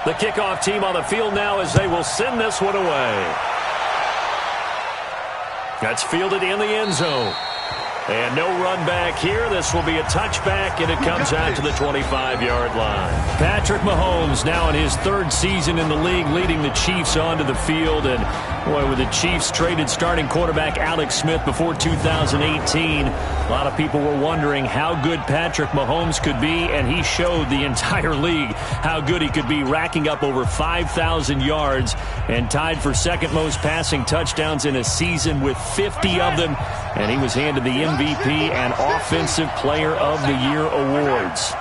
The kickoff team on the field now as they will send this one away. That's fielded in the end zone. And no run back here. This will be a touchback, and it comes out to the 25-yard line. Patrick Mahomes now in his third season in the league, leading the Chiefs onto the field. And, boy, with the Chiefs traded starting quarterback Alex Smith before 2018, a lot of people were wondering how good Patrick Mahomes could be, and he showed the entire league how good he could be, racking up over 5,000 yards and tied for second most passing touchdowns in a season with 50 of them. And he was handed the MVP and Offensive Player of the Year awards.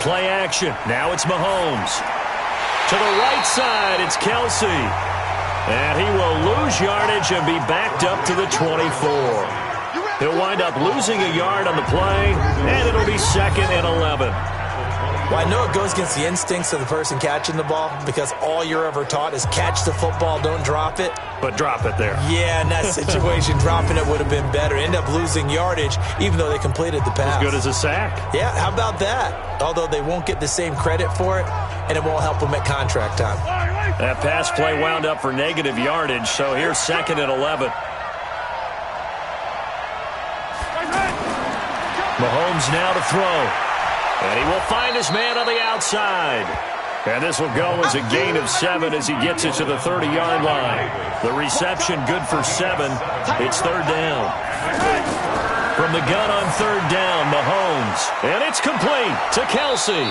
Play action. Now it's Mahomes. To the right side, it's Kelsey. And he will lose yardage and be backed up to the 24. He'll wind up losing a yard on the play, and it'll be 2nd and 11. Well, I know it goes against the instincts of the person catching the ball because all you're ever taught is catch the football, don't drop it. But drop it there. Yeah, in that situation, dropping it would have been better. End up losing yardage, even though they completed the pass. As good as a sack. Yeah, how about that? Although they won't get the same credit for it, and it won't help them at contract time. That pass play wound up for negative yardage, so here's 2nd and 11. Mahomes now to throw. And he will find his man on the outside. And this will go as a gain of 7 as he gets it to the 30-yard line. The reception good for 7. It's 3rd down. From the gun on 3rd down, Mahomes. And it's complete to Kelsey.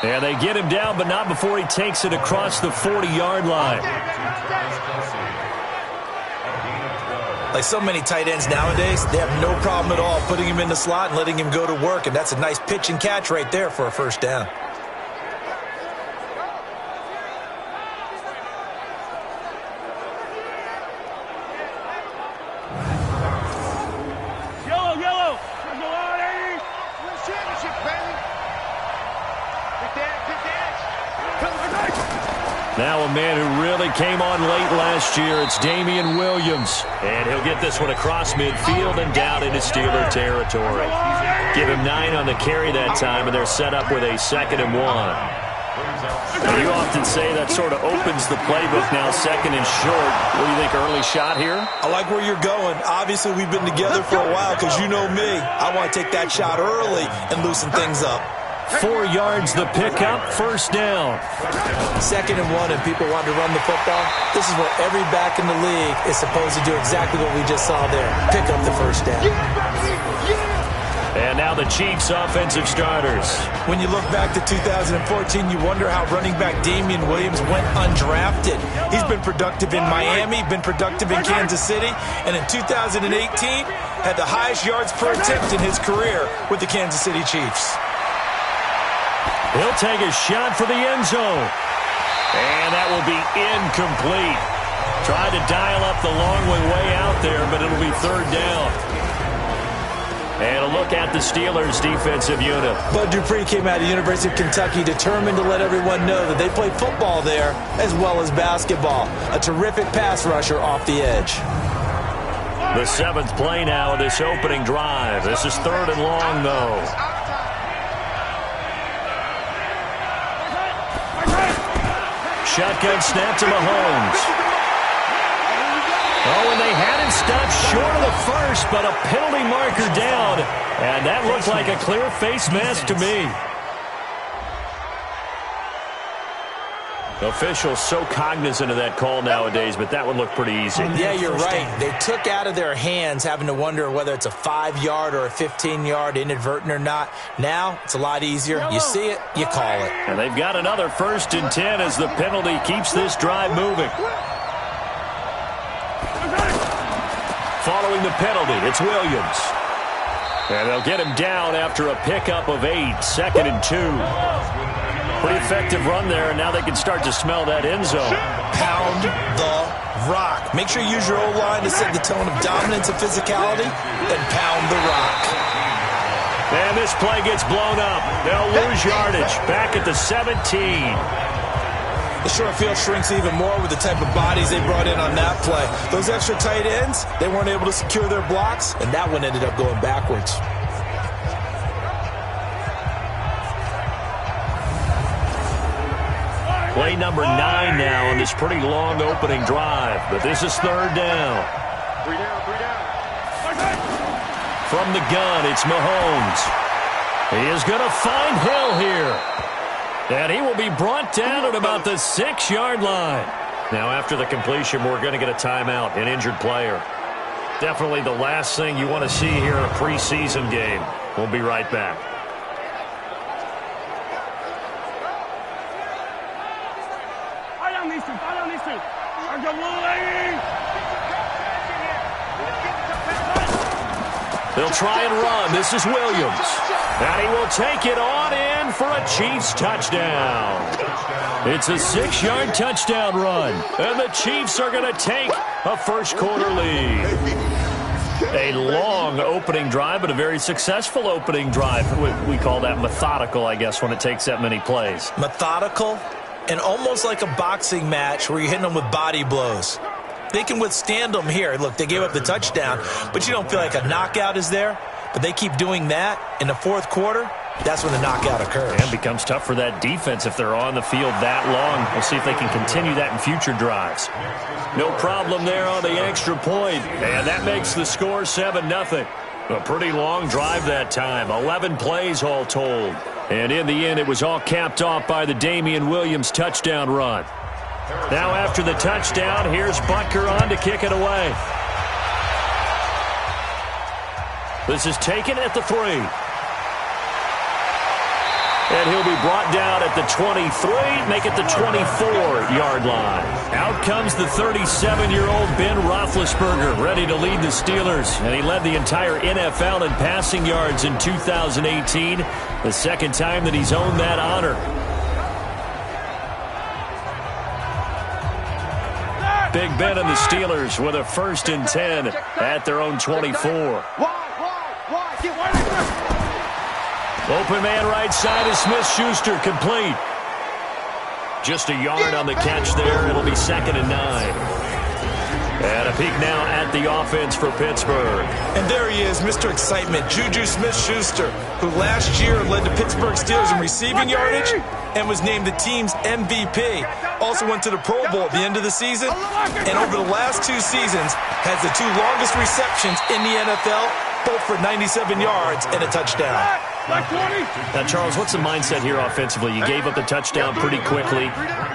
And they get him down, but not before he takes it across the 40-yard line. Like so many tight ends nowadays, they have no problem at all putting him in the slot and letting him go to work, and that's a nice pitch and catch right there for a first down. Yellow. Come on, Eddie. Win championship, baby. Good dance. Now a man who really came on late last year, it's Damian Williams. And he'll get this one across midfield and down into Steeler territory. Give him 9 on the carry that time, and they're set up with a 2nd and 1. Now, you often say that sort of opens the playbook now, 2nd and short. What do you think, early shot here? I like where you're going. Obviously, we've been together for a while because you know me. I want to take that shot early and loosen things up. 4 yards the pickup, 1st down. 2nd and 1, and people want to run the football. This is what every back in the league is supposed to do, exactly what we just saw there. Pick up the 1st down. And now the Chiefs' offensive starters. When you look back to 2014, you wonder how running back Damian Williams went undrafted. He's been productive in Miami, been productive in Kansas City, and in 2018 had the highest yards per attempt in his career with the Kansas City Chiefs. He'll take a shot for the end zone. And that will be incomplete. Tried to dial up the long way out there, but it'll be 3rd down. And a look at the Steelers' defensive unit. Bud Dupree came out of the University of Kentucky determined to let everyone know that they play football there as well as basketball. A terrific pass rusher off the edge. The 7th play now of this opening drive. This is 3rd and long, though. Shotgun snap to Mahomes. Oh, and they had him stopped short of the first, but a penalty marker down. And that looked like a clear face mask to me. Officials so cognizant of that call nowadays, but that would look pretty easy. Yeah, you're right. They took out of their hands having to wonder whether it's a 5-yard or a 15-yard inadvertent or not. Now, it's a lot easier. You see it, you call it. And they've got another 1st and 10 as the penalty keeps this drive moving. Following the penalty, it's Williams. And they'll get him down after a pickup of 8, 2nd and 2. Pretty effective run there, and now they can start to smell that end zone. Pound the rock. Make sure you use your O-line to set the tone of dominance and physicality, then pound the rock. And this play gets blown up. They'll lose yardage. Back at the 17. The short field shrinks even more with the type of bodies they brought in on that play. Those extra tight ends, they weren't able to secure their blocks, and that one ended up going backwards. Play number 9 now on this pretty long opening drive. But this is third down. 3 down, 3 down. From the gun, it's Mahomes. He is going to find Hill here. And he will be brought down at about the 6-yard line. Now, after the completion, we're going to get a timeout, an injured player. Definitely the last thing you want to see here in a preseason game. We'll be right back. They'll try and run. This is Williams. And he will take it on in for a Chiefs touchdown. It's a 6-yard touchdown run. And the Chiefs are going to take a first-quarter lead. A long opening drive, but a very successful opening drive. We call that methodical, I guess, when it takes that many plays. Methodical and almost like a boxing match where you're hitting them with body blows. They can withstand them here. Look, they gave up the touchdown, but you don't feel like a knockout is there. But they keep doing that in the fourth quarter. That's when the knockout occurs. And it becomes tough for that defense if they're on the field that long. We'll see if they can continue that in future drives. No problem there on the extra point. And that makes the score 7-0. A pretty long drive that time. 11 plays all told. And in the end, it was all capped off by the Damian Williams touchdown run. Now after the touchdown, here's Butker on to kick it away. This is taken at the 3. And he'll be brought down at the 23, make it the 24-yard line. Out comes the 37-year-old Ben Roethlisberger, ready to lead the Steelers. And he led the entire NFL in passing yards in 2018, the second time that he's owned that honor. Big Ben and the Steelers with a 1st and 10 at their own 24. Open man right side is Smith-Schuster, complete. Just a yard on the catch there. It'll be 2nd and 9. And a peek now at the offense for Pittsburgh. And there he is, Mr. Excitement, Juju Smith-Schuster, who last year led the Pittsburgh Steelers in receiving yardage and was named the team's MVP. Also went to the Pro Bowl at the end of the season, and over the last 2 seasons has the 2 longest receptions in the NFL, both for 97 yards and a touchdown. Now, Charles, what's the mindset here offensively? You gave up the touchdown pretty quickly.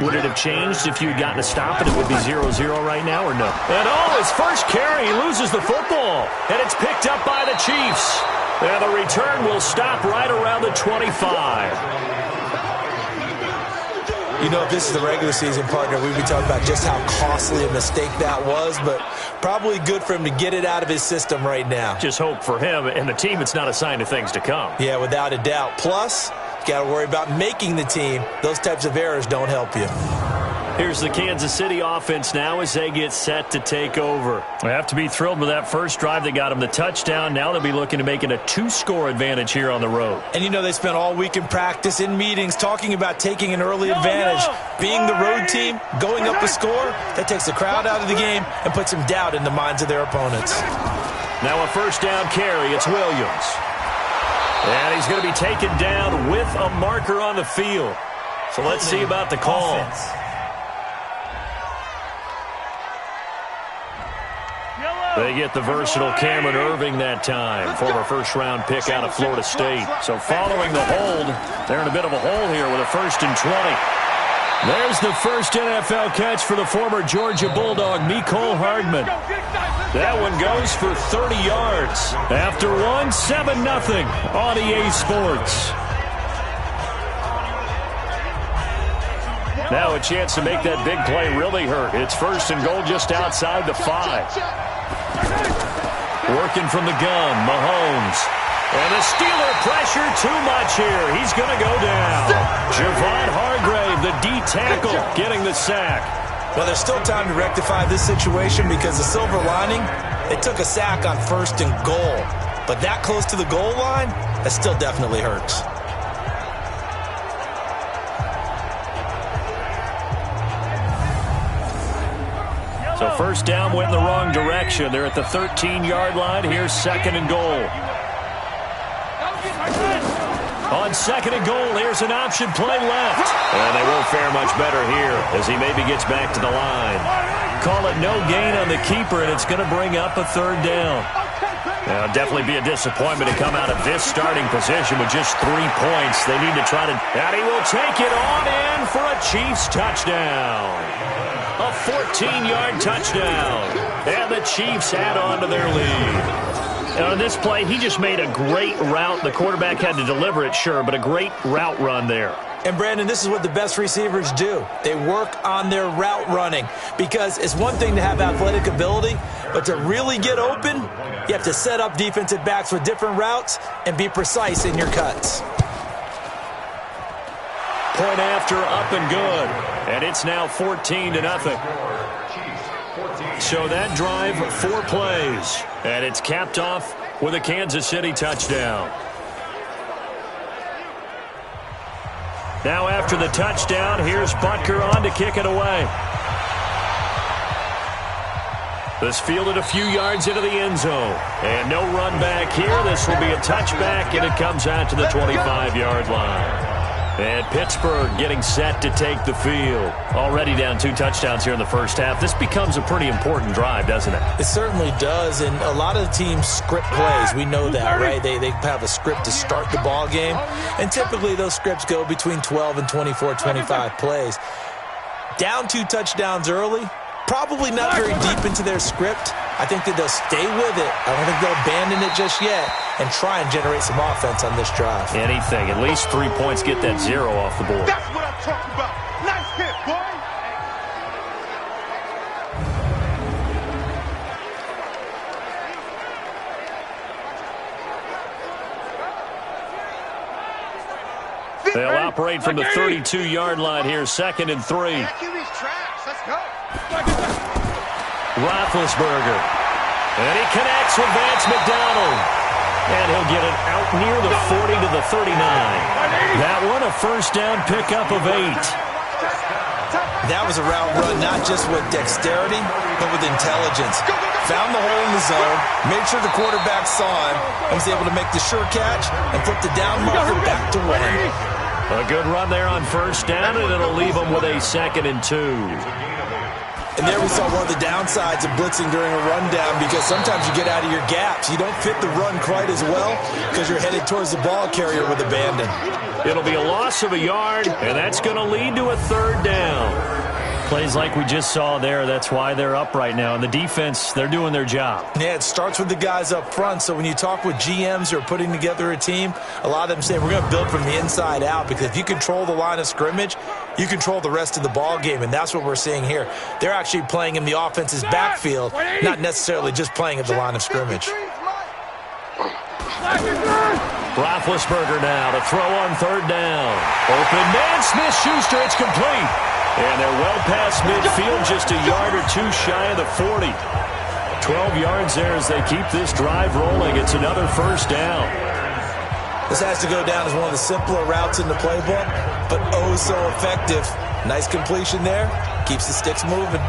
Would it have changed if you had gotten a stop and it would be 0-0 right now, or no? And his first carry, he loses the football. And it's picked up by the Chiefs. And the return will stop right around the 25. You know, if this is the regular season, partner, we'd be talking about just how costly a mistake that was, but probably good for him to get it out of his system right now. Just hope for him and the team it's not a sign of things to come. Yeah, without a doubt. Plus, you got to worry about making the team. Those types of errors don't help you. Here's the Kansas City offense now as they get set to take over. They have to be thrilled with that first drive that got them the touchdown. Now they'll be looking to make it a 2-score advantage here on the road. And you know they spent all week in practice, in meetings, talking about taking an early advantage. Being the road team, going up a score, that takes the crowd out of the game and puts some doubt in the minds of their opponents. Now a first down carry. It's Williams. And he's going to be taken down with a marker on the field. So let's see about the call. They get the versatile Cameron Irving that time, former first-round pick out of Florida State. So following the hold, they're in a bit of a hole here with a 1st and 20. There's the first NFL catch for the former Georgia Bulldog, Mecole Hardman. That one goes for 30 yards. After one, 7-0 on EA Sports. Now a chance to make that big play really hurt. It's 1st and goal just outside the 5. Working from the gun, Mahomes. And the Steeler pressure too much here. He's going to go down. Javon Hargrave, the D tackle, getting the sack. Well, there's still time to rectify this situation because the silver lining, they took a sack on 1st and goal. But that close to the goal line, that still definitely hurts. So first down went in the wrong direction. They're at the 13-yard line. Here's 2nd and goal. On second and goal, here's an option play left. And they won't fare much better here as he maybe gets back to the line. Call it no gain on the keeper, and it's going to bring up a third down. Now, it'll definitely be a disappointment to come out of this starting position with just 3 points. They need to try to... And he will take it on in for a Chiefs touchdown. A 14-yard touchdown. And the Chiefs add on to their lead. On this play, he just made a great route. The quarterback had to deliver it, sure, but a great route run there. And, Brandon, this is what the best receivers do. They work on their route running because it's one thing to have athletic ability, but to really get open, you have to set up defensive backs with different routes and be precise in your cuts. Point after, up and good. And it's now 14-0. So that drive, 4 plays. And it's capped off with a Kansas City touchdown. Now after the touchdown, here's Butker on to kick it away. This fielded a few yards into the end zone. And no run back here. This will be a touchback, and it comes out to the 25-yard line. And Pittsburgh getting set to take the field. Already down 2 touchdowns here in the first half. This becomes a pretty important drive, doesn't it? It certainly does, and a lot of the teams script plays. We know that, right? They have a script to start the ball game, and typically those scripts go between 12 and 24, 25 plays. Down 2 touchdowns early, probably not very deep into their script. I think that they'll stay with it. I don't think they'll abandon it just yet and try and generate some offense on this drive. Anything. At least 3 points, get that 0 off the board. That's what I'm talking about. Nice hit, boy. They'll operate from the 32-yard line here, 2nd and 3. Let's go. Roethlisberger. And he connects with Vance McDonald. And he'll get it out near the 40 to the 39. That one, a first down pickup of 8. That was a route run not just with dexterity, but with intelligence. Found the hole in the zone, made sure the quarterback saw him, and was able to make the sure catch and flip the down marker back to 1. A good run there on first down, and it'll leave them with a 2nd and 2. And there we saw one of the downsides of blitzing during a rundown, because sometimes you get out of your gaps. You don't fit the run quite as well because you're headed towards the ball carrier with abandon. It'll be a loss of a yard, and that's going to lead to a 3rd down. Plays like we just saw there, that's why they're up right now. And the defense, they're doing their job. Yeah, it starts with the guys up front. So when you talk with GMs who are putting together a team, a lot of them say we're going to build from the inside out, because if you control the line of scrimmage, you control the rest of the ball game, and that's what we're seeing here. They're actually playing in the offense's backfield, not necessarily just playing at the line of scrimmage. Roethlisberger now to throw on 3rd down. Open man, Smith-Schuster, it's complete. And they're well past midfield, just a yard or 2 shy of the 40. 12 yards there as they keep this drive rolling. It's another first down. This has to go down as one of the simpler routes in the playbook, but oh so effective. Nice completion there. Keeps the sticks moving.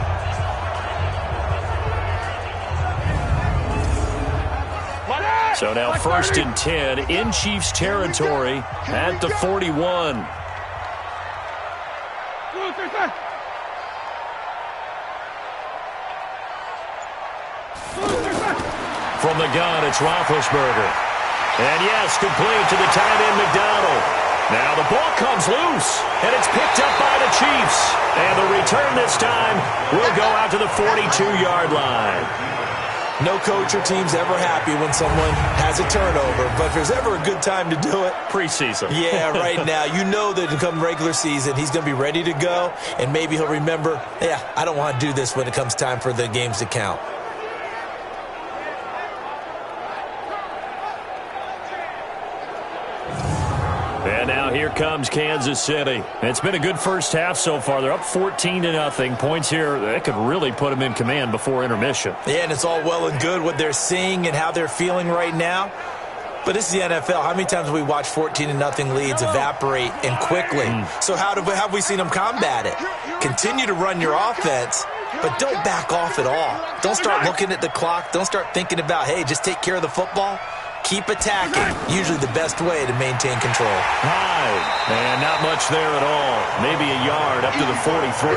So now 1st and 10 in Chiefs territory at the 41. From the gun, it's Roethlisberger. And yes, complete to the tight end, McDonald. Now the ball comes loose, and it's picked up by the Chiefs. And the return this time will go out to the 42-yard line. No coach or team's ever happy when someone has a turnover, but if there's ever a good time to do it, preseason. Yeah, right now. You know that come regular season, he's going to be ready to go, and maybe he'll remember, yeah, I don't want to do this when it comes time for the games to count. And now here comes Kansas City. It's been a good first half so far. They're up 14-0. Points here, that could really put them in command before intermission. Yeah, and it's all well and good what they're seeing and how they're feeling right now. But this is the NFL. How many times have we watched 14-0 leads evaporate and quickly? So how have we seen them combat it? Continue to run your offense, but don't back off at all. Don't start looking at the clock. Don't start thinking about, hey, just take care of the football. Keep attacking. Usually the best way to maintain control. High. And not much there at all. Maybe a yard up to the 43.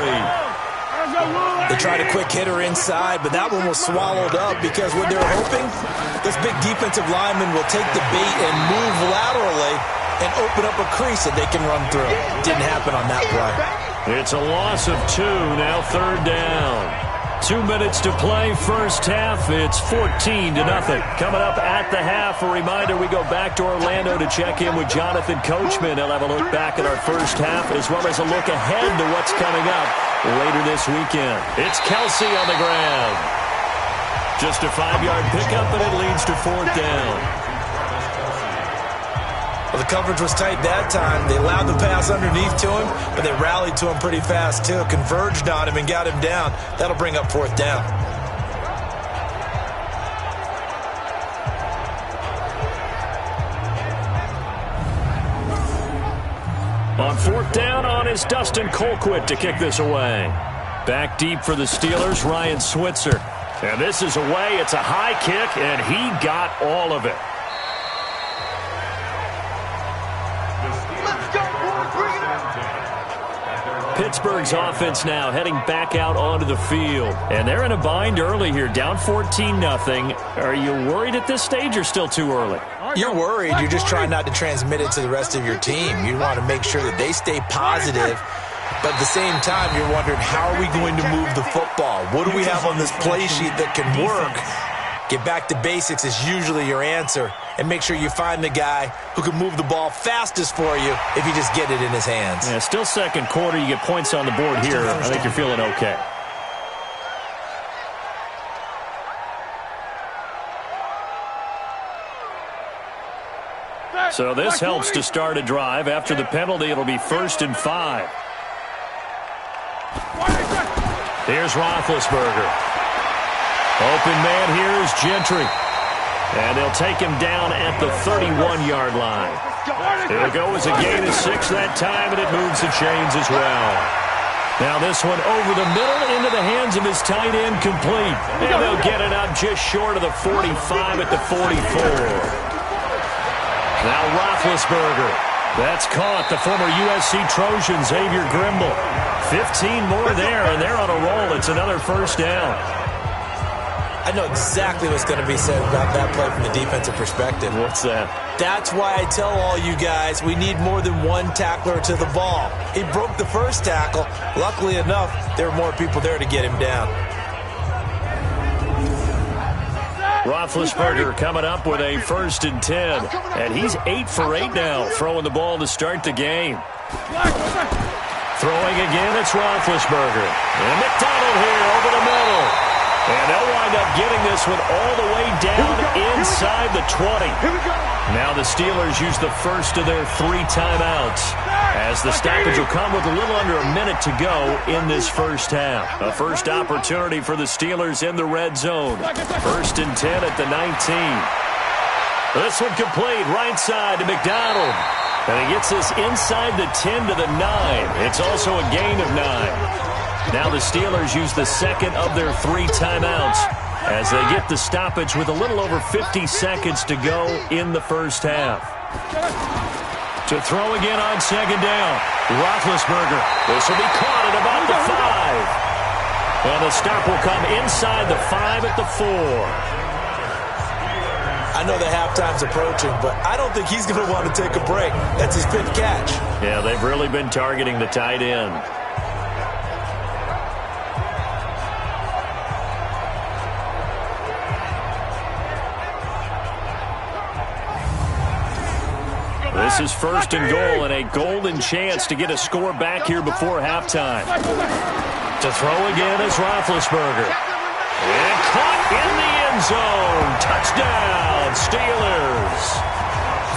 They tried a quick hitter inside, but that one was swallowed up because what they're hoping, this big defensive lineman will take the bait and move laterally and open up a crease that they can run through. Didn't happen on that play. It's a loss of 2, now 3rd down. 2 minutes to play, first half. It's 14-0. Coming up at the half, a reminder we go back to Orlando to check in with Jonathan Coachman. He'll have a look back at our first half as well as a look ahead to what's coming up later this weekend. It's Kelsey on the ground. Just a 5-yard pickup, and it leads to 4th down. Well, the coverage was tight that time. They allowed the pass underneath to him, but they rallied to him pretty fast, too. Converged on him and got him down. That'll bring up 4th down. On 4th down, on is Dustin Colquitt to kick this away. Back deep for the Steelers, Ryan Switzer. And this is away. It's a high kick, and he got all of it. Pittsburgh's offense now heading back out onto the field. And they're in a bind early here, down 14-0. Are you worried at this stage or still too early? You're worried. You're just trying not to transmit it to the rest of your team. You want to make sure that they stay positive. But at the same time, you're wondering, how are we going to move the football? What do we have on this play sheet that can work? Get back to basics is usually your answer. And make sure you find the guy who can move the ball fastest for you if you just get it in his hands. Yeah, still second quarter. You get points on the board here. I think you're feeling okay. So this helps to start a drive. After the penalty, it'll be 1st and 5. Here's Roethlisberger. Open man here is Gentry. And they'll take him down at the 31-yard line. It'll go as a gain of 6 that time, and it moves the chains as well. Now this one over the middle into the hands of his tight end, complete. And they'll get it up just short of the 45 at the 44. Now Roethlisberger. That's caught. The former USC Trojan, Xavier Grimble. 15 more there, and they're on a roll. It's another 1st down. I know exactly what's going to be said about that play from the defensive perspective. What's that? That's why I tell all you guys we need more than one tackler to the ball. He broke the first tackle. Luckily enough, there were more people there to get him down. Roethlisberger coming up with a 1st and 10. And he's 8 for 8 now, throwing the ball to start the game. Throwing again, it's Roethlisberger. And McDonald here over the middle. And they'll wind up getting this one all the way down inside the 20. Now the Steelers use the first of their 3 timeouts, as the stoppage will come with a little under a minute to go in this first half. A first opportunity for the Steelers in the red zone. 1st and 10 at the 19. This one complete, right side to McDonald. And he gets this inside the 10 to the 9. It's also a gain of 9. Now the Steelers use the second of their 3 timeouts as they get the stoppage with a little over 50 seconds to go in the first half. To throw again on 2nd down. Roethlisberger. This will be caught at about the 5. And the stop will come inside the 5 at the 4. I know the halftime's approaching, but I don't think he's going to want to take a break. That's his 5th catch. Yeah, they've really been targeting the tight end. This is 1st and goal and a golden chance to get a score back here before halftime. To throw again is Roethlisberger. And caught in the end zone. Touchdown, Steelers.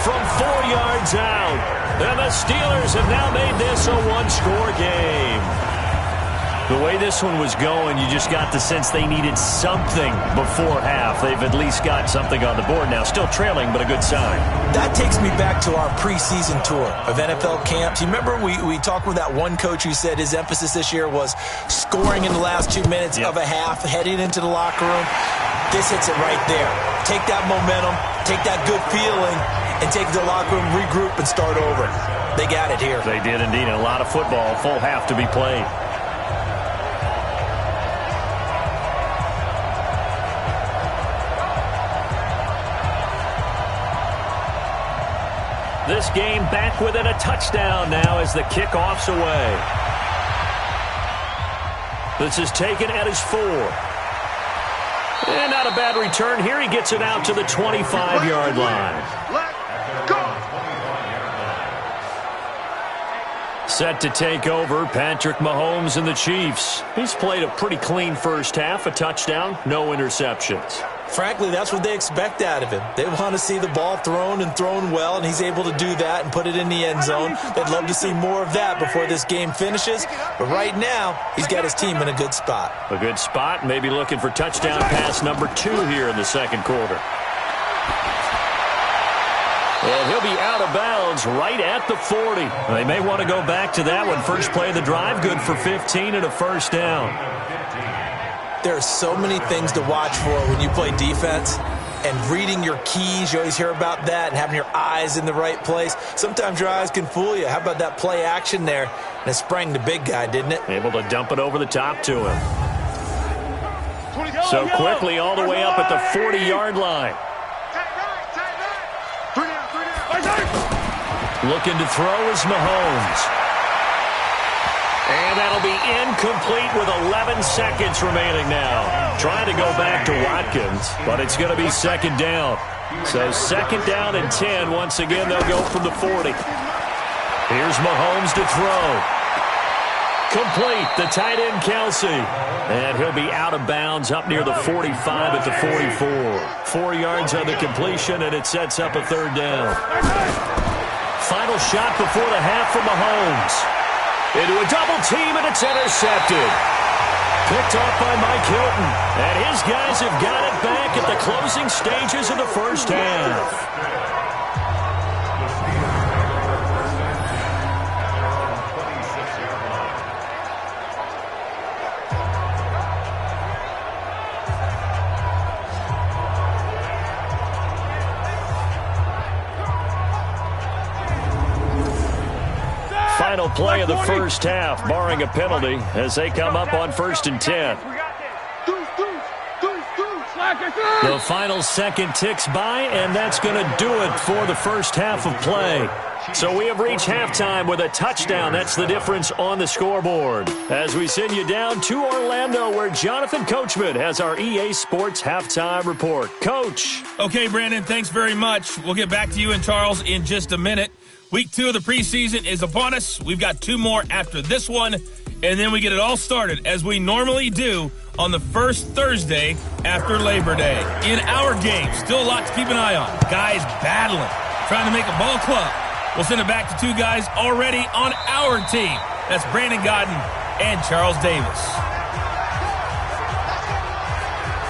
From 4 yards out. And the Steelers have now made this a 1-score game. The way this one was going, you just got the sense they needed something before half. They've at least got something on the board now. Still trailing, but a good sign. That takes me back to our preseason tour of NFL camps. You remember we talked with that one coach who said his emphasis this year was scoring in the last 2 minutes of a half, heading into the locker room. This hits it right there. take that momentum, take that good feeling, and take it to the locker room, regroup, and start over. They got it here. They did indeed. And a lot of football, full half to be played. This game back within a touchdown now as the kickoff's away. This is taken at his 4. And not a bad return here. He gets it out to the 25-yard line. Let's go. Set to take over, Patrick Mahomes and the Chiefs. He's played a pretty clean first half, a touchdown, no interceptions. Frankly, that's what they expect out of him. They want to see the ball thrown and thrown well, and he's able to do that and put it in the end zone. They'd love to see more of that before this game finishes. But right now, he's got his team in a good spot. A good spot, maybe looking for touchdown pass number 2 here in the second quarter. And he'll be out of bounds right at the 40. They may want to go back to that one. First play of the drive, good for 15 and a first down. There are so many things to watch for when you play defense, and reading your keys, you always hear about that, and having your eyes in the right place. Sometimes your eyes can fool you. How about that play action there? And it sprang the big guy, didn't it? Able to dump it over the top to him. So quickly all the way up at the 40-yard line. Looking to throw is Mahomes. And that'll be incomplete with 11 seconds remaining now. Trying to go back to Watkins, but it's going to be second down. So second down and 10. Once again, they'll go from the 40. Here's Mahomes to throw. Complete, the tight end Kelsey. And he'll be out of bounds up near the 45 at the 44. 4 yards on the completion, and it sets up a third down. Final shot before the half for Mahomes. Into a double team, and it's intercepted. Picked off by Mike Hilton. And his guys have got it back at the closing stages of the first half. Final play of the first half, barring a penalty, as they come up on 1st and 10. The final second ticks by, and that's going to do it for the first half of play. So we have reached halftime with a touchdown. That's the difference on the scoreboard. As we send you down to Orlando, where Jonathan Coachman has our EA Sports Halftime Report. Coach. Okay, Brandon, thanks very much. We'll get back to you and Charles in just a minute. Week 2 of the preseason is upon us. We've got 2 more after this one, and then we get it all started, as we normally do, on the first Thursday after Labor Day. In our game, still a lot to keep an eye on. Guys battling, trying to make a ball club. We'll send it back to 2 guys already on our team. That's Brandon Godden and Charles Davis.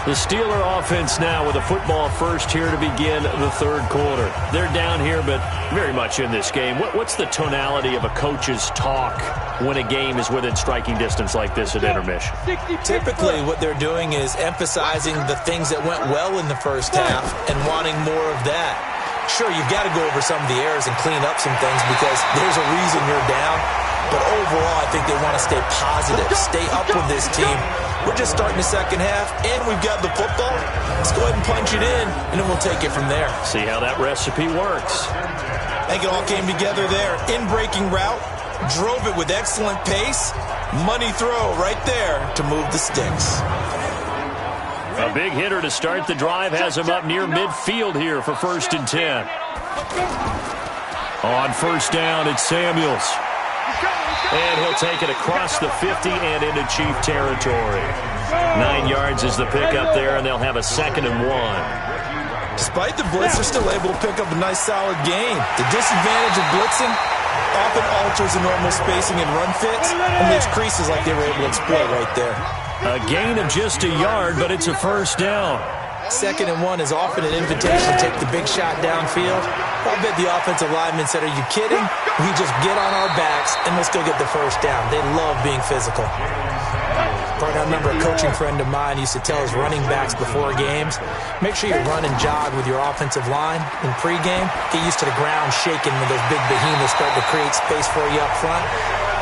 The Steeler offense now with a football first here to begin the third quarter. They're down here, but very much in this game. What's the tonality of a coach's talk when a game is within striking distance like this at intermission? Typically, what they're doing is emphasizing the things that went well in the first half and wanting more of that. Sure, you've got to go over some of the errors and clean up some things because there's a reason you're down. But overall, I think they want to stay positive, stay up with this team. We're just starting the second half, and we've got the football. Let's go ahead and punch it in, and then we'll take it from there. See how that recipe works. I think it all came together there. In-breaking route, drove it with excellent pace. Money throw right there to move the sticks. A big hitter to start the drive has him up near midfield here for 1st and 10. On first down, it's Samuels. And he'll take it across the 50 and into Chief territory. 9 yards is the pickup there, and they'll have a 2nd and 1. Despite the blitz, they're still able to pick up a nice, solid gain. The disadvantage of blitzing often alters the normal spacing and run fits and leaves creases like they were able to exploit right there. A gain of just a yard, but it's a first down. 2nd and 1 is often an invitation to take the big shot downfield. I bet the offensive lineman said, are you kidding? We just get on our backs and we'll still get the first down. They love being physical. I remember a coaching friend of mine used to tell his running backs before games, make sure you run and jog with your offensive line in pregame. Get used to the ground shaking when those big behemoths start to create space for you up front.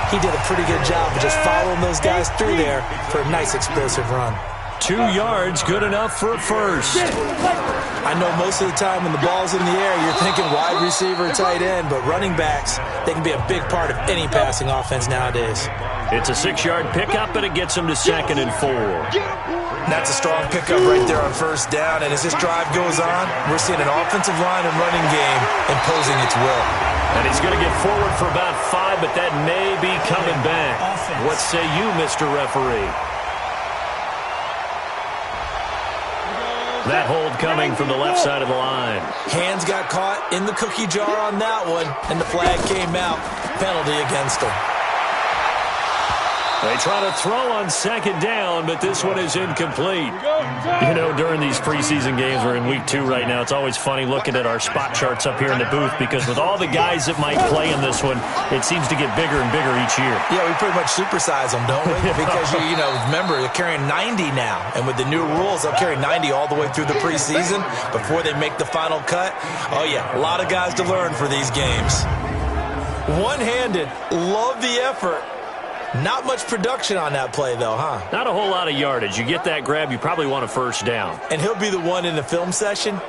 He did a pretty good job of just following those guys through there for a nice explosive run. 2 yards, good enough for a first. I know most of the time when the ball's in the air, you're thinking wide receiver, tight end, but running backs, they can be a big part of any passing offense nowadays. It's a 6-yard pickup, and it gets them to 2nd and 4. That's a strong pickup right there on first down, and as this drive goes on, we're seeing an offensive line and running game imposing its will. And he's going to get forward for about 5, but that may be coming back. What say you, Mr. Referee? That hold coming from the left side of the line. Hands got caught in the cookie jar on that one, and the flag came out. Penalty against him. They try to throw on 2nd down, but this one is incomplete. You know, during these preseason games, we're in week 2 right now, it's always funny looking at our spot charts up here in the booth because with all the guys that might play in this one, it seems to get bigger and bigger each year. Yeah, we pretty much supersize them, don't we? Because, you know, remember, they're carrying 90 now. And with the new rules, they'll carry 90 all the way through the preseason before they make the final cut. Oh, yeah, a lot of guys to learn for these games. One-handed, love the effort. Not much production on that play, though, huh? Not a whole lot of yardage. You get that grab, you probably want a first down. And he'll be the one in the film session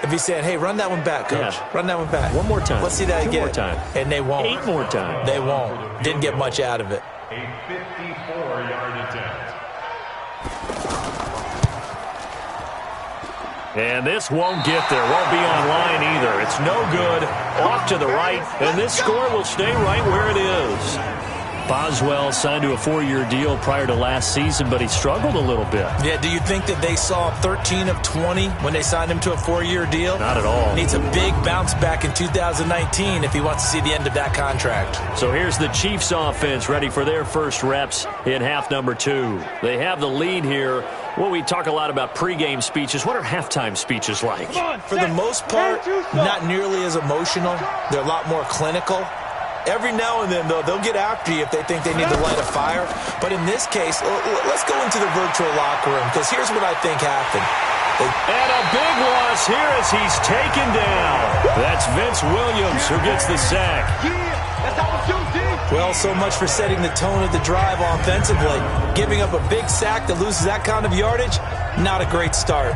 if he's saying, hey, run that one back, Coach. Yeah. Run that one back. One more time. Let's see that 2 again. more time. And they won't. 8 more times. They won't. Didn't get much out of it. A 54-yard attempt. And this won't get there. Won't be online either. It's no good. Off to the right. And this score will stay right where it is. Boswell signed to a 4-year deal prior to last season, but he struggled a little bit. Yeah, do you think that they saw 13 of 20 when they signed him to a 4-year deal? Not at all. Needs a big bounce back in 2019 if he wants to see the end of that contract. So here's the Chiefs offense ready for their first reps in half number 2. They have the lead here. Well, we talk a lot about pregame speeches. What are halftime speeches like? For the most part, not nearly as emotional. They're a lot more clinical. Every now and then, though, they'll get after you if they think they need to light a fire. But in this case, let's go into the virtual locker room, because here's what I think happened. And a big loss here as he's taken down. That's Vince Williams who gets the sack. Well, so much for setting the tone of the drive offensively. Giving up a big sack that loses that kind of yardage, not a great start.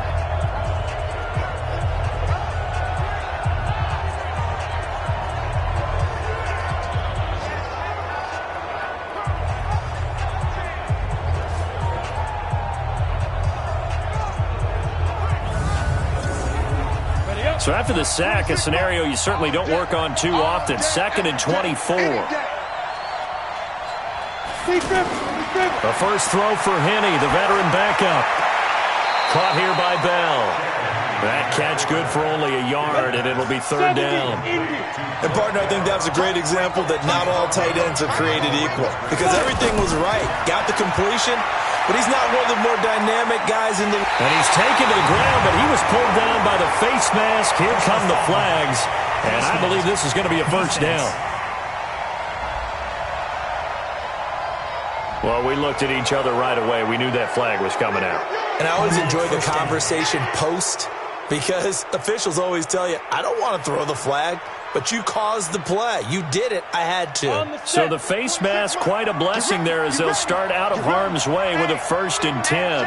So after the sack, a scenario you certainly don't work on too often. 2nd and 24. The first throw for Henne, the veteran backup. Caught here by Bell. That catch good for only a yard, and it'll be 3rd down. And, partner, I think that's a great example that not all tight ends are created equal. Because everything was right. Got the completion, but he's not one of the more dynamic guys in the... And he's taken to the ground, but he was pulled down by the face mask. Here come the flags. And I believe this is going to be a first down. Well, we looked at each other right away. We knew that flag was coming out. And I always enjoy the conversation post, because officials always tell you, I don't want to throw the flag, but you caused the play. You did it. I had to. So the face mask, quite a blessing there as they'll start out of harm's way with a 1st and 10.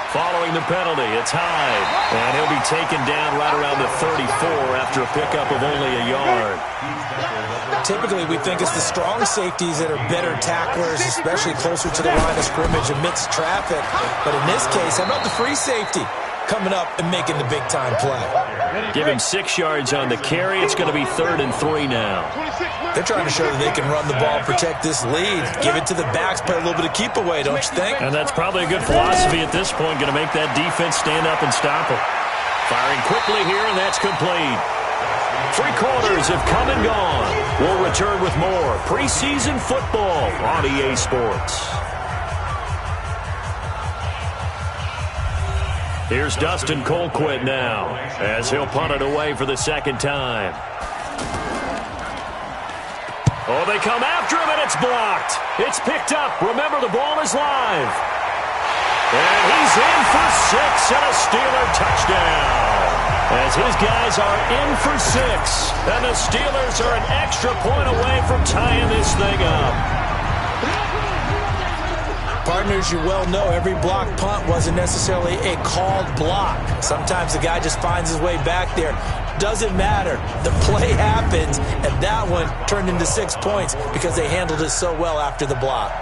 Following the penalty, it's Hyde. And he'll be taken down right around the 34 after a pickup of only a yard. Typically, we think it's the strong safeties that are better tacklers, especially closer to the line of scrimmage amidst traffic. But in this case, how about the free safety coming up and making the big-time play? Give him 6 yards on the carry. It's going to be 3rd and 3 now. They're trying to show that they can run the ball, protect this lead, give it to the backs, play a little bit of keep away, don't you think? And that's probably a good philosophy at this point, going to make that defense stand up and stop him. Firing quickly here, and that's complete. 3 quarters have come and gone. We'll return with more preseason football on EA Sports. Here's Dustin Colquitt now as he'll punt it away for the 2nd time. Oh, they come after him, and it's blocked. It's picked up. Remember, the ball is live. And he's in for 6 and a Steeler touchdown. As his guys are in for 6. And the Steelers are an extra point away from tying this thing up. Partners, you well know every block punt wasn't necessarily a called block. Sometimes the guy just finds his way back there. Doesn't matter. The play happens, and that one turned into 6 points because they handled it so well after the block.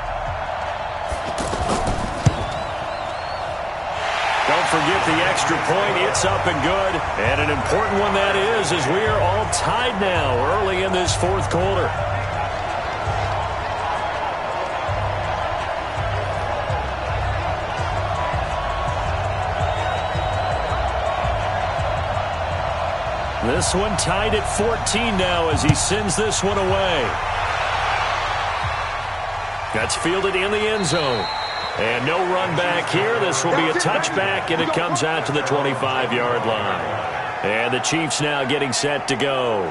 Don't forget the extra point. It's up and good. And an important one that is, as we are all tied now early in this fourth quarter. This one tied at 14 now as he sends this one away. That's fielded in the end zone. And no run back here. This will be a touchback, and it comes out to the 25-yard line. And the Chiefs now getting set to go.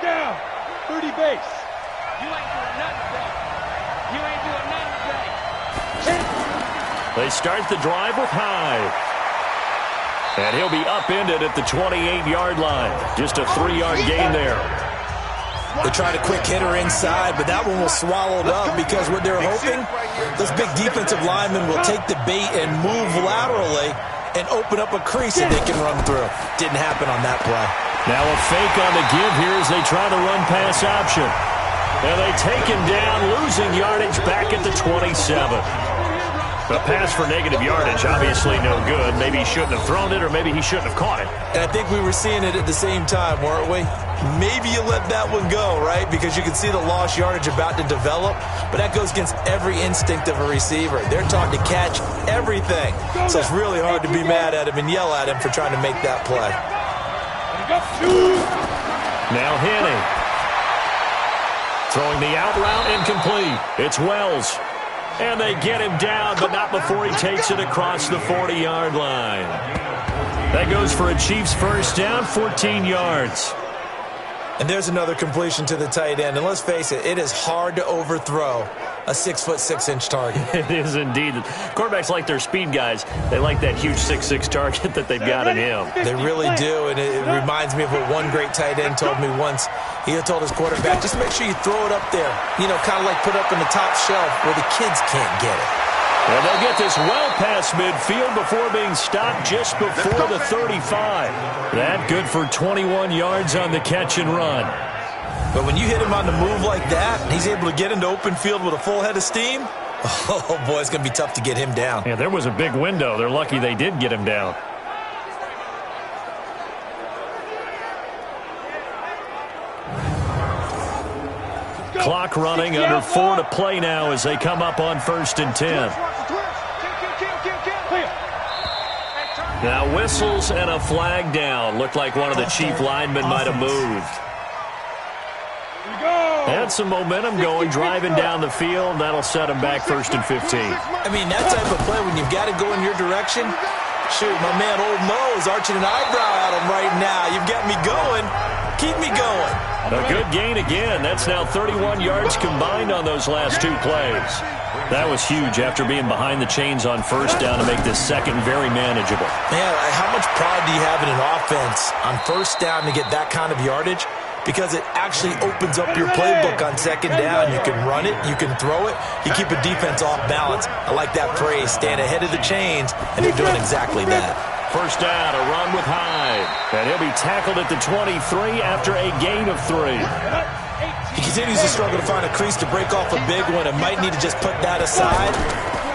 Down. 30 base. You ain't doing nothing today. You ain't doing nothing today. They start the drive with Hyde. And he'll be upended at the 28-yard line. Just a 3-yard gain there. They tried a quick hitter inside, but that one was swallowed up because what they're hoping, those big defensive linemen will take the bait and move laterally and open up a crease that they can run through. Didn't happen on that play. Now a fake on the give here as they try to run pass option. And they take him down, losing yardage back at the 27. A pass for negative yardage, obviously no good. Maybe he shouldn't have thrown it, or maybe he shouldn't have caught it. And I think we were seeing it at the same time, weren't we? Maybe you let that one go, right? Because you can see the lost yardage about to develop. But that goes against every instinct of a receiver. They're taught to catch everything. So it's really hard to be mad at him and yell at him for trying to make that play. Now Henning. Throwing the out route incomplete. It's Wells. And they get him down, but not before he takes it across the 40-yard line. That goes for a Chiefs first down, 14 yards. And there's another completion to the tight end. And let's face it, it is hard to overthrow a 6'6" target. It is indeed. Quarterbacks like their speed guys. They like that huge 6'6" target that they've got in him. They really do, and it reminds me of what one great tight end told me once. He had told his quarterback, just make sure you throw it up there. You know, kind of like put up in the top shelf where the kids can't get it. And they'll get this well past midfield before being stopped just before the 35. That good for 21 yards on the catch and run. But when you hit him on the move like that, and he's able to get into open field with a full head of steam, oh, boy, it's going to be tough to get him down. Yeah, there was a big window. They're lucky they did get him down. Clock running, under 4 to play now as they come up on 1st and 10. Now whistles and a flag down. Looked like one of the Chief linemen might have moved. Had some momentum going, driving down the field. That'll set him back 1st and 15. I mean, that type of play, when you've got to go in your direction, shoot, my man Old Mo is arching an eyebrow at him right now. You've got me going. Keep me going. A good gain again. That's now 31 yards combined on those last 2 plays. That was huge after being behind the chains on first down to make this second very manageable. Man, how much pride do you have in an offense on first down to get that kind of yardage? Because it actually opens up your playbook on second down. You can run it, you can throw it, you keep a defense off balance. I like that phrase, stand ahead of the chains, and they're doing exactly that. First down, a run with Hyde. And he'll be tackled at the 23 after a gain of 3. He continues to struggle to find a crease to break off a big one and might need to just put that aside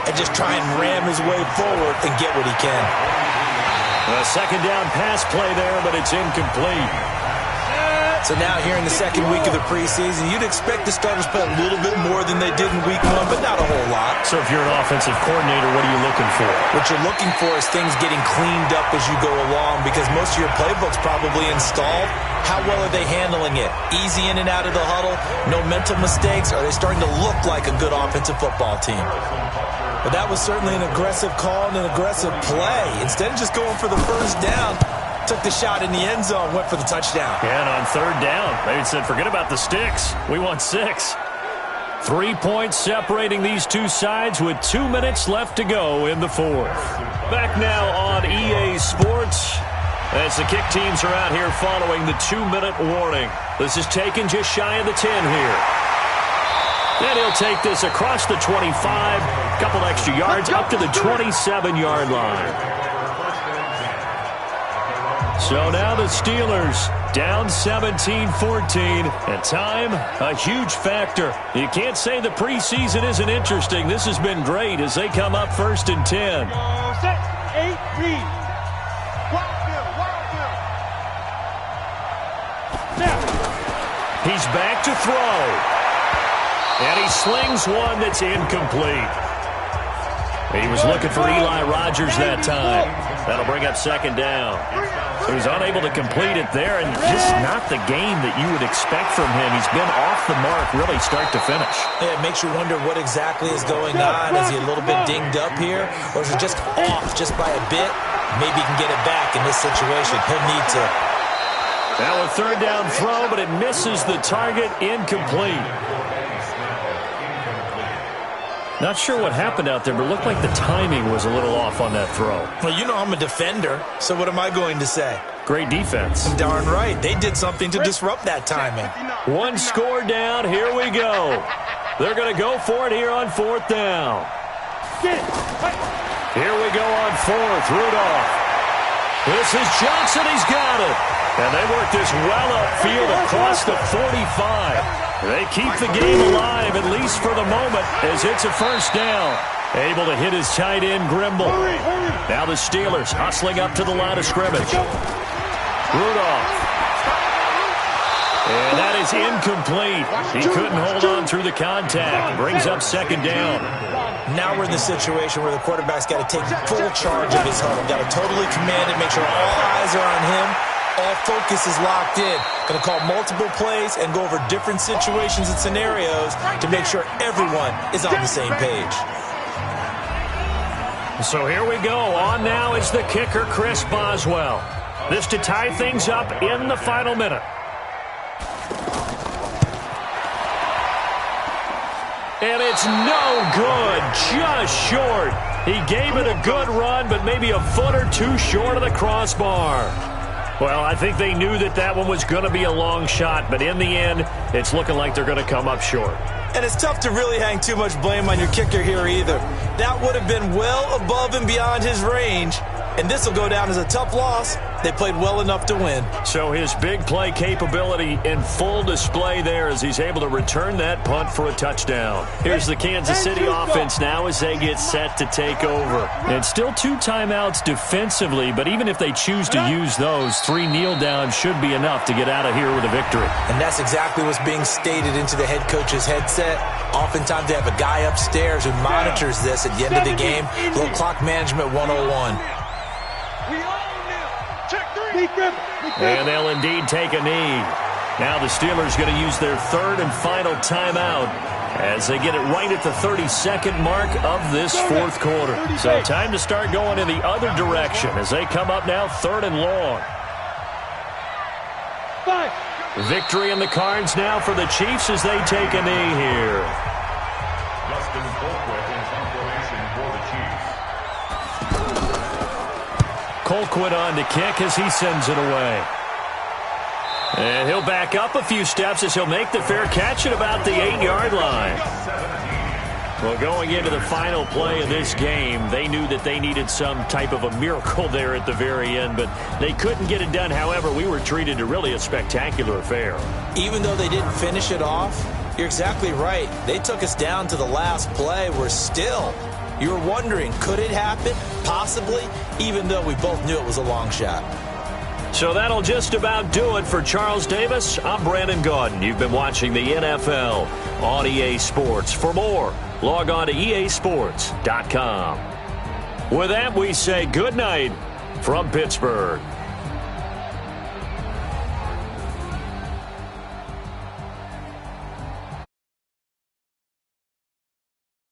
and just try and ram his way forward and get what he can. A second down pass play there, but it's incomplete. So now here in the second week of the preseason, you'd expect the starters to play a little bit more than they did in week 1, but not a whole lot. So if you're an offensive coordinator, what are you looking for? What you're looking for is things getting cleaned up as you go along because most of your playbook's probably installed. How well are they handling it? Easy in and out of the huddle? No mental mistakes? Are they starting to look like a good offensive football team? But that was certainly an aggressive call and an aggressive play. Instead of just going for the first down, took the shot in the end zone, went for the touchdown. And on third down, they said, forget about the sticks. We want 6. 3 points separating these two sides with 2 minutes left to go in the fourth. Back now on EA Sports as the kick teams are out here following the 2-minute warning. This is taken just shy of the 10 here. And he'll take this across the 25, a couple extra yards up to the 27-yard line. So now the Steelers down 17-14, and time, a huge factor. You can't say the preseason isn't interesting. This has been great as they come up 1st and 10. Set, 8, read. He's back to throw. And he slings one that's incomplete. He was looking for Eli Rogers that time. That'll bring up 2nd down. So he's unable to complete it there, and just not the game that you would expect from him. He's been off the mark really start to finish. Yeah, it makes you wonder what exactly is going on. Is he a little bit dinged up here, or is it just off just by a bit? Maybe he can get it back in this situation. He'll need to. Now a 3rd down throw, but it misses the target, incomplete. Not sure what happened out there, but it looked like the timing was a little off on that throw. Well, you know I'm a defender, so what am I going to say? Great defense. Darn right. They did something to disrupt that timing. 1 score down. Here we go. They're going to go for it here on 4th down. Here we go on 4th. Rudolph. This is Johnson. He's got it. And they work this well upfield across the 45. They keep the game alive, at least for the moment, as it's a 1st down. Able to hit his tight end, Grimble. Now the Steelers hustling up to the line of scrimmage. Rudolph. And that is incomplete. He couldn't hold on through the contact. Brings up 2nd down. Now we're in the situation where the quarterback's got to take full charge of his huddle. Got to totally command it, make sure all eyes are on him. All focus is locked in. Going to call multiple plays and go over different situations and scenarios to make sure everyone is on the same page. So here we go. On now is the kicker, Chris Boswell. This to tie things up in the final minute. And it's no good. Just short. He gave it a good run, but maybe a foot or two short of the crossbar. Well, I think they knew that that one was going to be a long shot, but in the end, it's looking like they're going to come up short. And it's tough to really hang too much blame on your kicker here either. That would have been well above and beyond his range, and this will go down as a tough loss. They played well enough to win. So his big play capability in full display there as he's able to return that punt for a touchdown. Here's the Kansas City offense now as they get set to take over. And still 2 timeouts defensively, but even if they choose to use those, 3 kneel downs should be enough to get out of here with a victory. And that's exactly what's being stated into the head coach's headset. Oftentimes they have a guy upstairs who monitors this at the end of the game. Little clock management 101. And they'll indeed take a knee. Now the Steelers going to use their 3rd and final timeout as they get it right at the 32nd mark of this 4th quarter. So time to start going in the other direction as they come up now 3rd and long. Victory in the cards now for the Chiefs as they take a knee here. Colquitt on to kick as he sends it away. And he'll back up a few steps as he'll make the fair catch at about the 8-yard line. Well, going into the final play of this game, they knew that they needed some type of a miracle there at the very end, but they couldn't get it done. However, we were treated to really a spectacular affair. Even though they didn't finish it off, you're exactly right. They took us down to the last play. We're still... You were wondering, could it happen? Possibly, even though we both knew it was a long shot. So that'll just about do it for Charles Davis. I'm Brandon Gaudin. You've been watching the NFL on EA Sports. For more, log on to easports.com. With that, we say good night from Pittsburgh.